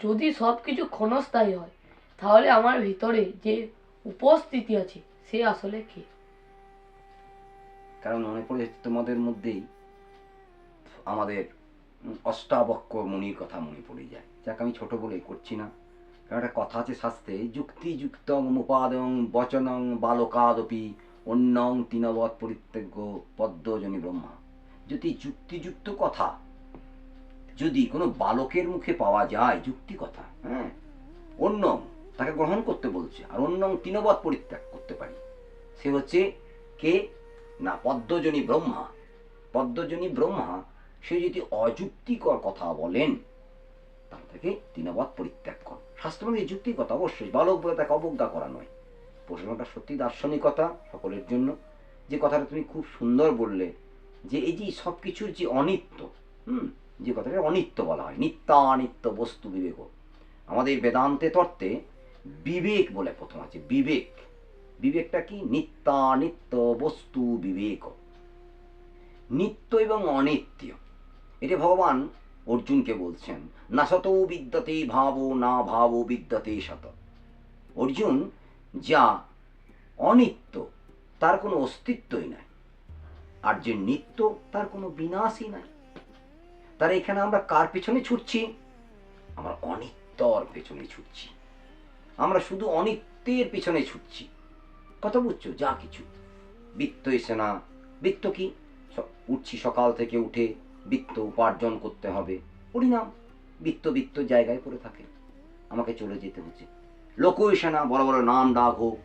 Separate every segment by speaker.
Speaker 1: যদি সব কিছু ক্ষণস্থায়ী হয়, তাহলে আমার ভিতরে যে উপস্থিতি আছে সে আসলে কে?
Speaker 2: কারণ মনে পড়ে যাচ্ছে তোমাদের মধ্যেই আমাদের অষ্টাবক্র মুনির কথা মনে পড়ে যায়, যাকে আমি ছোট বলে করছি না। কারণ একটা কথা আছে শাস্ত্রে, যুক্তিযুক্তং মুপাদং বচনং বালকাদপি অন্যং তিনবৎ পরিত্যাজ্য পদ্মজনী ব্রহ্মা। যদি যুক্তিযুক্ত কথা যদি কোনো বালকের মুখে পাওয়া যায়, যুক্তি কথা, হ্যাঁ, অন্যং তাকে গ্রহণ করতে বলছে, আর অন্যং তিনবৎ পরিত্যাগ করতে পারি, সে হচ্ছে কে না পদ্মজনী ব্রহ্মা। পদ্মজনী ব্রহ্মা সে যদি অযুক্তিকর কথা বলেন, তার থেকে তিনবৎ পরিত্যাগ কর। শাস্ত্র মানে যুক্তির কথা, অবশ্যই বালক বলে তাকে অবজ্ঞা করা নয়। প্রশ্নটা সত্যি দার্শনিকতা সকলের জন্য। যে কথাটা তুমি খুব সুন্দর বললে, যে এই যে সব কিছুর যে অনিত্য, যে কথাটা অনিত্য বলা হয়, নিত্যানিত্য বস্তু বিবেক। আমাদের বেদান্তে তত্ত্বে বিবেক বলে প্রথম আছে, বিবেক। বিবেকটা কি? নিত্যানিত্য বস্তু বিবেক, নিত্য এবং অনিত্য। এটা ভগবান অর্জুনকে বলছেন, না সত বিদ্যতে ভাব না ভাব বিদ্যতে সত। অর্জুন, যা অনিত্য তার কোনো অস্তিত্বই নাই, আর যে নিত্য তার কোনো বিনাশই নাই। তার এখানে আমরা কার পেছনে ছুটছি? আমরা অনিত্যর পেছনে ছুটছি। আমরা শুধু অনিত্যের পেছনে ছুটছি। কথা বুঝছো? যা কিছু বৃত্ত এসে না, বৃত্ত কি? উঠছি সকাল থেকে উঠে বৃত্ত উপার্জন করতে হবে, পরিণাম বৃত্ত বৃত্ত জায়গায় পড়ে থাকে, আমাকে চলে যেতে হচ্ছে। লোক এসে না, বড় বড় নাম ডাক হোক,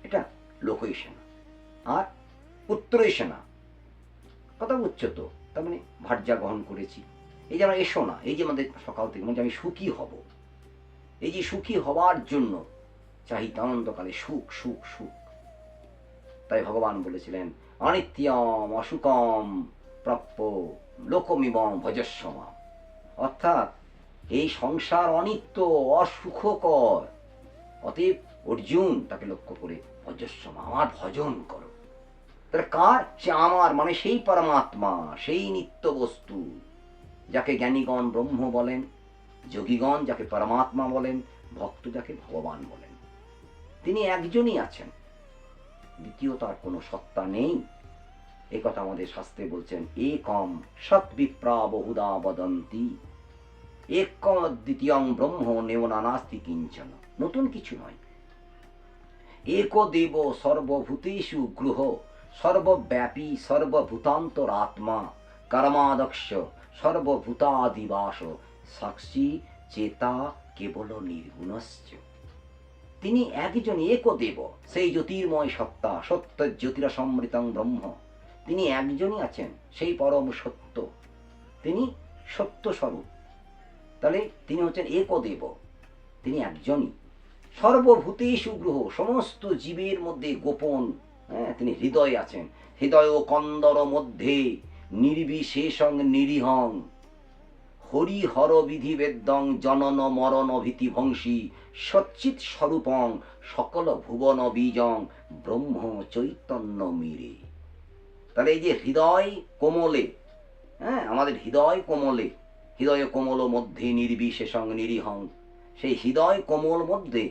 Speaker 2: এটা লোক এসে না। আর পুত্র এসে না, কথা বুঝছো তো? তার মানে ভার্যা গ্রহণ করেছি। এই যে আমরা এসো না, এই যে আমাদের সকাল থেকে মানে আমি সুখী হব, এই যে সুখী হওয়ার জন্য চাহিদা অনন্তকালে সুখ সুখ সুখ। তাই ভগবান বলেছিলেন, অনিত্যম অসুকম প্রাপ্য লোকমিবং ভজস্বমা। অর্থাৎ এই সংসার অনিত্য অসুখকর, অতএব অর্জুন তাকে লক্ষ্য করে ভজস্বমা, আমার ভজন করো। তাহলে কার? সে আমার, মানে সেই পরমাত্মা, সেই নিত্য বস্তু, যাকে জ্ঞানীগণ ব্রহ্ম বলেন, যোগীগণ যাকে পরমাত্মা বলেন, ভক্ত যাকে ভগবান বলেন। তিনি একজনই আছেন, দ্বিতীয় তার কোনো সত্তা নেই। এই কথা আমাদের শাস্ত্রে বলছেন, একম সৎ বিপ্রা বহুদা বদন্তি, একম দ্বিতীয়ং ব্রহ্ম নেওনা নাস্তি কিঞ্চন। নতুন কিছু নয়। এক দেব সর্বভূতেষু গ্রহ, সর্বব্যাপী সর্বভূতান্তরাত্মা, কর্মাদক্ষ সর্বভূতাদিবাস, সাক্ষী চেতা কেবল নির্গুণশ্চ। তিনি একজনই, একদেব, সেই জ্যোতির্ময় সত্তা, সত্য জ্যোতিরা সমৃতং ব্রহ্ম। তিনি একজনই আছেন, সেই পরম সত্য, তিনি সত্য স্বরূপ। তাহলে তিনি হচ্ছেন একদেব, তিনি একজনই। সর্বভূতেষু গ্রহ, সমস্ত জীবের মধ্যে গোপন, হ্যাঁ, তিনি হৃদয়ে আছেন। হৃদয় কন্দর মধ্যে নির্বিশেষং নিরীহং, হরিহর বিধি বেদ্যং জনন মরণ ভীতি ভংসী, সচ্চিৎ স্বরূপং সকল ভুবন বীজং ব্রহ্ম চৈতন্য মীরে। তাহলে এই যে হৃদয় কোমলে, হ্যাঁ, আমাদের হৃদয় কোমলে, হৃদয় কোমল মধ্যে নির্বিশেষং নিরীহং, সেই হৃদয় কোমল মধ্যে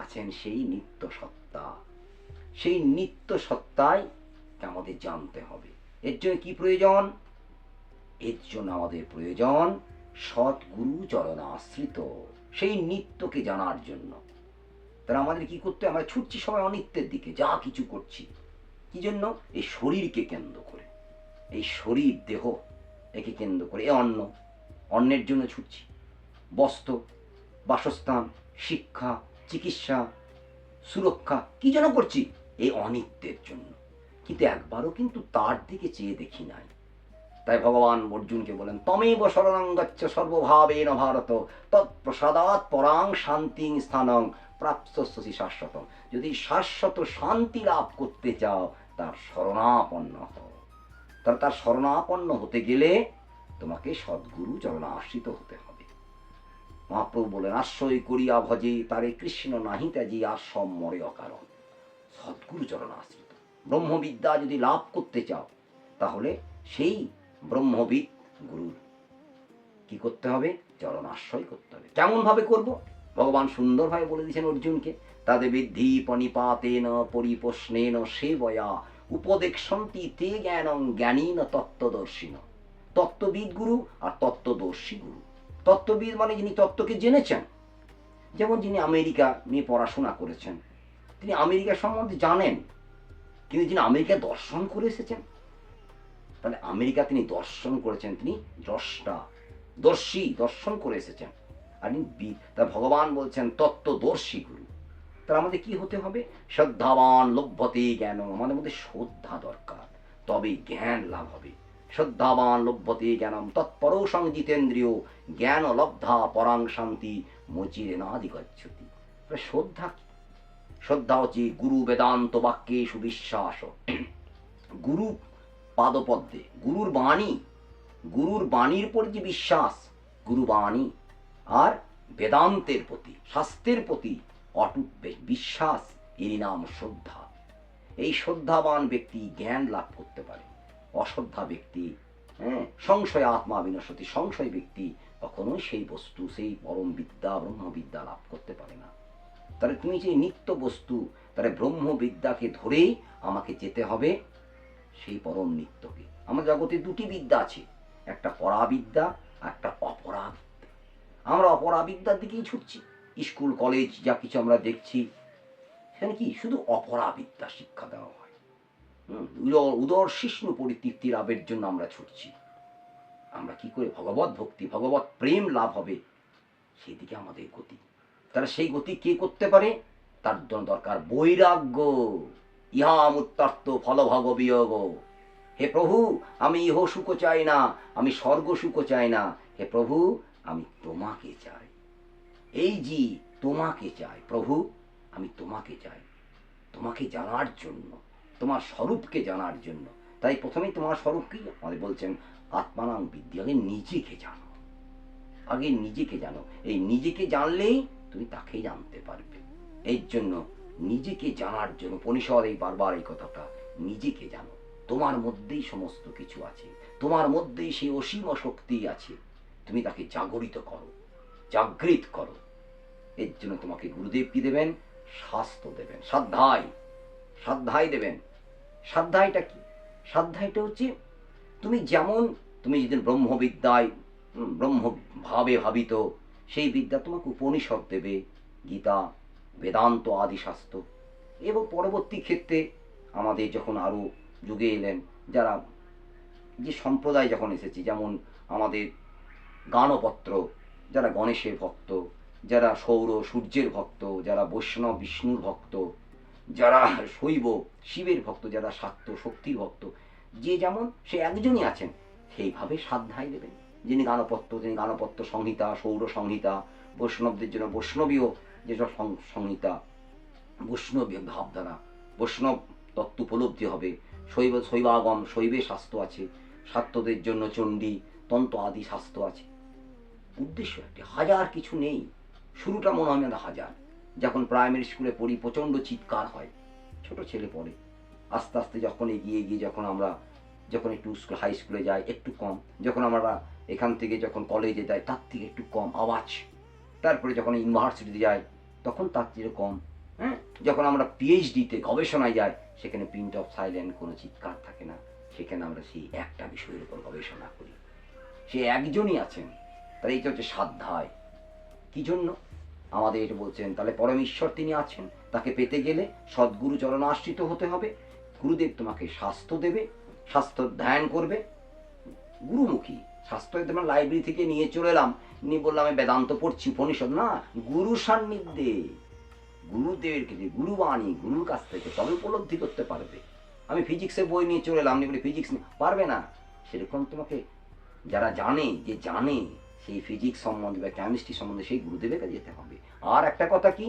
Speaker 2: আছেন সেই নিত্য সত্তা। সেই নিত্য সত্তাই আমাদের জানতে হবে। এর জন্য কি প্রয়োজন? এর জন্য আমাদের প্রয়োজন সৎগুরু চরণাশ্রিত, সেই নিত্যকে জানার জন্য। তারা আমাদের কি করতে? আমরা ছুটছি সবাই অনিত্যের দিকে, যা কিছু করছি কি জন্য? এই শরীরকে কেন্দ্র করে, এই শরীর দেহ একে কেন্দ্র করে, এ অন্ন, অন্নের জন্য ছুটছি, বস্ত্র, বাসস্থান, শিক্ষা, চিকিৎসা, সুরক্ষা, কি যেন করছি? এই অনিত্যের জন্য। কিন্তু একবারও কিন্তু তার দিকে চেয়ে দেখি নাই। তাই ভগবান অর্জুনকে বলেন, তমেব শরণং গচ্ছ সর্বভাবেন ভারত, তৎপ্রসাদাৎ পরাং শান্তিং স্থানং প্রাপ্স্যসি শাশ্বতম। যদি শাশ্বত শান্তি লাভ করতে চাও, তার শরণাপন্ন হও। তার শরণাপন্ন হতে গেলে তোমাকে সদ্গুরু চরণাশ্রিত হতে হবে। মহাপ্রভু বলেন, আশ্রয় করিয়া ভজে তারে কৃষ্ণ নাহি ত্যাজি আর সব মরে অকারণ। সদ্গুরু চরণাশ্রিত ব্রহ্মবিদ্যা যদি লাভ করতে চাও, তাহলে সেই ব্রহ্মবিদ গুরুর কি করতে হবে? চরণাশ্রয় করতে হবে। কেমন ভাবে করব? ভগবান সুন্দরভাবে বলে দিয়েছেন অর্জুনকে, তাদের বিদ্ধি পণিপাতেন পরিপ্রশ্নেন সেবয়া উপদেক্ষন্তি তে জ্ঞানং জ্ঞানীন তত্ত্বদর্শিন। তত্ত্ববিদ গুরু আর তত্ত্বদর্শী গুরু। তত্ত্ববিদ মানে যিনি তত্ত্বকে জেনেছেন, যেমন যিনি আমেরিকা নিয়ে পড়াশোনা করেছেন, তিনি আমেরিকা সম্বন্ধে জানেন, কিন্তু যিনি আমেরিকা দর্শন করে এসেছেন, তাহলে আমেরিকা তিনি দর্শন করেছেন, তিনি দ্রষ্টা, দর্শী, দর্শন করে এসেছেন। আর তা ভগবান বলছেন তত্ত্বদর্শী গুরু। তাহলে আমাদের কি হতে হবে? শ্রদ্ধাবান লভ্যতে জ্ঞান, আমাদের মধ্যে শ্রদ্ধা দরকার, তবে জ্ঞান লাভ হবে। শ্রদ্ধাবান লভ্যতে জ্ঞানম তৎপরো সংজিতেন্দ্রিয় জ্ঞান লব্ধা পরাং শান্তি মচিরেনাধিগচ্ছতি। শ্রদ্ধা কি? শ্রদ্ধা হচ্ছে গুরু বেদান্ত বাক্যে সুবিশ্বাস। গুরু পাদপদ্মে, গুরুর বাণী, গুরুর বাণীর প্রতি যে বিশ্বাস, গুরুবাণী, আর বেদান্তের প্রতি, শাস্ত্রের প্রতি অটুট বিশ্বাস, এরই নাম শ্রদ্ধা। এই শ্রদ্ধাবান ব্যক্তি জ্ঞান লাভ করতে পারে। অশ্রদ্ধা ব্যক্তি, সংশয় আত্মা বিনশতি, সংশয় ব্যক্তি কখনোই সেই বস্তু, সেই পরম বিদ্যা, ব্রহ্মবিদ্যা লাভ করতে পারে না। তাহলে তুমি যে নিত্য বস্তু, তাহলে ব্রহ্মবিদ্যাকে ধরেই আমাকে যেতে হবে সেই পরম নিত্যকে। আমার জগতে দুটি বিদ্যা আছে, একটা পরাবিদ্যা আর একটা অপরাবিদ্যা। আমরা অপরাবিদ্যার দিকেই ছুটছি। স্কুল কলেজ যা কিছু আমরা দেখছি, সেখানে কি শুধু অপরাবিদ্যা শিক্ষা দেওয়া হয়। উদর শিষ্ণু পরিতৃপ্তি লাভের জন্য আমরা ছুটছি। আমরা কি করে ভগবত ভক্তি, ভগবত প্রেম লাভ হবে, সেই দিকে আমাদের গতি। তাহলে সেই গতি কে করতে পারে? তার জন্য দরকার বৈরাগ্য। ইহামুত্তার্থ ফলভগ বিয়োগ। হে প্রভু, আমি ইহ সুখ চাই না, আমি স্বর্গ সুখ চাই না। হে প্রভু, আমি তোমাকে চাই। এই যে তোমাকে চাই প্রভু, আমি তোমাকে চাই, তোমাকে জানার জন্য, তোমার স্বরূপকে জানার জন্য। তাই প্রথমেই তোমার স্বরূপ কি? আমাদের বলছেন আত্মানাং বিদ্যা, আগে নিজেকে জানো, আগে নিজেকে জানো। এই নিজেকে জানলেই তুমি তাকেই জানতে পারবে। এই জন্য নিজেকে জানার জন্য উপনিষদ এই বারবার এই কথাটা, নিজেকে জানো। তোমার মধ্যেই সমস্ত কিছু আছে, তোমার মধ্যেই সেই অসীম শক্তি আছে, তুমি তাকে জাগরিত করো, জাগৃত করো। এর জন্য তোমাকে গুরুদেব কি দেবেন? শাস্ত্র দেবেন, সাধ্যায়, সাধ্যায় দেবেন। সাধ্যায়টা কি? সাধ্যায়টা হচ্ছে তুমি যেমন, তুমি যেদিন ব্রহ্মবিদ্যায় ব্রহ্মভাবে ভাবিত, সেই বিদ্যা তোমাকে উপনিষদ দেবে, গীতা, বেদান্ত আদি শাস্ত্র। এবং পরবর্তী ক্ষেত্রে আমাদের যখন আরও যুগে এলেন, যারা যে সম্প্রদায় যখন এসেছে, যেমন আমাদের গানপত্র, যারা গণেশের ভক্ত, যারা সৌর সূর্যের ভক্ত, যারা বৈষ্ণব বিষ্ণুর ভক্ত, যারা শৈব শিবের ভক্ত, যারা শাক্ত শক্তির ভক্ত, যে যেমন সে একজনই আছেন, সেইভাবে সাধ্যায় দেবেন। যিনি গানপত্র, তিনি গানপত্র সংহিতা, সৌর সংহিতা, বৈষ্ণবদের জন্য বৈষ্ণবীয় যেসব সংহিতা, বৈষ্ণবীয় ভাবধারা, বৈষ্ণব তত্ত্ব উপলব্ধি হবে। শৈবাগম, শৈবের শাস্ত্র আছে, শাক্তদের জন্য চণ্ডী, তন্ত্র আদি শাস্ত্র আছে। উদ্দেশ্য একটি, হাজার কিছু নেই। শুরুটা মনে হয় না হাজার। যখন প্রাইমারি স্কুলে পড়ি প্রচণ্ড চিৎকার হয়, ছোট ছেলে পড়ে। আস্তে আস্তে যখন এগিয়ে গিয়ে যখন আমরা যখন একটু হাই স্কুলে যাই একটু কম, যখন আমরা এখান থেকে যখন কলেজে যাই তার থেকে একটু কম আওয়াজ, তারপরে যখন ইউনিভার্সিটিতে যাই তখন তার থেকে কম, যখন আমরা পিএইচডিতে গবেষণায় যাই সেখানে প্রিন্ট অফ সাইলেন্ট, কোনো চিৎকার থাকে না। সেখানে আমরা সেই একটা বিষয়ের উপর গবেষণা করি, সে একজনই আছেন। তাই এইটা হচ্ছে সাধ্যায়। কি জন্য আমাদের এটা বলছেন? তাহলে পরমেশ্বর তিনি আছেন, তাকে পেতে গেলে সদ্গুরু চরণাশ্রিত হতে হবে। গুরুদেব তোমাকে শাস্ত্র দেবে, শাস্ত্র ধ্যান করবে, গুরুমুখী শাস্ত্র। তোমার লাইব্রেরি থেকে নিয়ে চলে এলাম, নিয়ে বললাম আমি বেদান্ত পড়ছি, উপনিষদ না, গুরু সান্নিধ্যে, গুরুদেবের কাছে, গুরুবাণী, গুরুর কাছ থেকে তবে উপলব্ধি করতে পারবে। আমি ফিজিক্সের বই নিয়ে চলে এলাম, বলে ফিজিক্স পারবে না। সেরকম তোমাকে যারা জানে, যে জানে সেই ফিজিক্স সম্বন্ধে বা কেমিস্ট্রি সম্বন্ধে, সেই গুরুদেবের কাছে যেতে হবে। আর একটা কথা কি,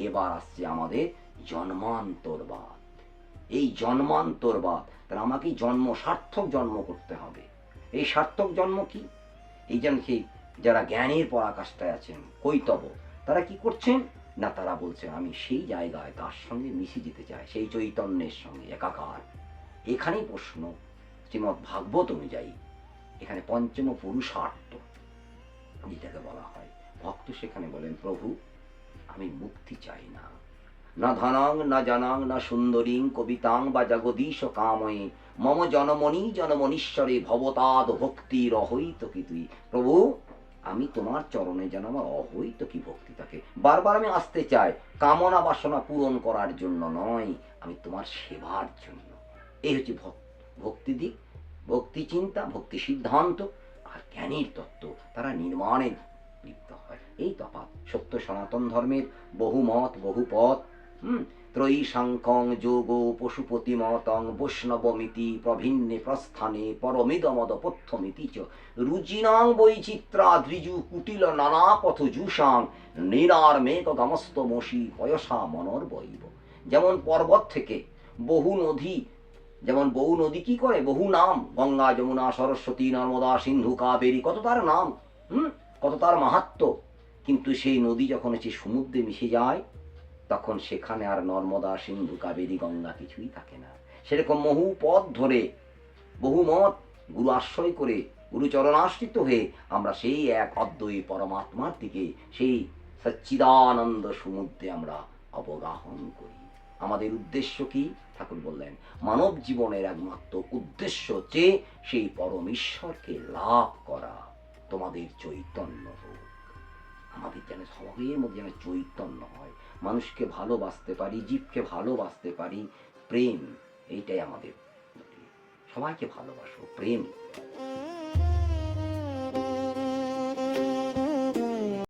Speaker 2: এবার আসছে আমাদের জন্মান্তরবাদ। এই জন্মান্তরবাদ, তাহলে আমাকে জন্ম, সার্থক জন্ম করতে হবে। এই সার্থক জন্ম কি? এই জন্য সেই যারা জ্ঞানের পরাকাষ্ঠায় আছেন, কৈতব, তারা কি করছেন না, তারা বলছেন আমি সেই জায়গায় তার সঙ্গে মিশে যেতে চাই, সেই চৈতন্যের সঙ্গে একাকার। এখানেই প্রশ্ন, শ্রীমদ্ ভাগবত অনুযায়ী এখানে পঞ্চম পুরুষার্থ, যেটাকে বলা হয়। ভক্ত সেখানে বলেন, প্রভু আমি মুক্তি চাই না, না ধনাং না জানাং না সুন্দরীং কবিতাং বা জগদীশ কাময়ে মম জনমণি জনমনীশ্বরে ভবতাদ ভক্তির অহৈত কি তুই। প্রভু আমি তোমার চরণে যেন আমার অহৈত কি ভক্তি থাকে। বারবার আমি আসতে চাই, কামনা বাসনা পূরণ করার জন্য নয়, আমি তোমার সেবার জন্য। এই হচ্ছে ভক্তি দিক, ভক্তি চিন্তা, ভক্তি সিদ্ধান্ত। আর জ্ঞানীর তত্ত্ব তারা নির্মাণে লিপ্ত হয়। এই তফাৎ। সত্য সনাতন ধর্মের বহু মত বহু পথ। ত্রয়ী সাংখ্যং যোগ পশুপতি মতং বৈষ্ণবমিতি প্রভিন্নে প্রস্থানে পরমিদমদ পথ্যমিতি চ রুচিনাং বৈচিত্রা দ্বিজু কুটিল নানা পথ জুষাং নিরার মেঘ গমস্তমসি পয়সা মনর বৈব। যেমন পর্বত থেকে বহু নদী, যেমন বহু নদী কি করে, বহু নাম, গঙ্গা যমুনা সরস্বতী নর্মদা সিন্ধু কাবেরী, কত তার নাম, কত তার মাহাত্ম্য। কিন্তু সেই নদী যখন হচ্ছে সমুদ্রে মিশে যায়, তখন সেখানে আর নর্মদা সিন্ধু কাবেরী গঙ্গা কিছুই থাকে না। সেরকম বহু পথ ধরে বহু মত গুরু আশ্রয় করে গুরুচরণাশ্রিত হয়ে আমরা সেই এক অদ্বৈত পরমাত্মার দিকে, সেই সচ্চিদানন্দ সমুদ্রে আমরা অবগাহন করি। আমাদের উদ্দেশ্য কি? ঠাকুর বললেন, মানব জীবনের একমাত্র উদ্দেশ্য হচ্ছে সেই পরমেশ্বরকে লাভ করা। তোমাদের চৈতন্য হোক, আমাদের যেন সবাইয়ের মধ্যে যেন চৈতন্য হয়, মানুষকে ভালোবাসতে পারি, জীবকে ভালোবাসতে পারি। প্রেম, এইটাই আমাদের, সবাইকে ভালোবাসো, প্রেম।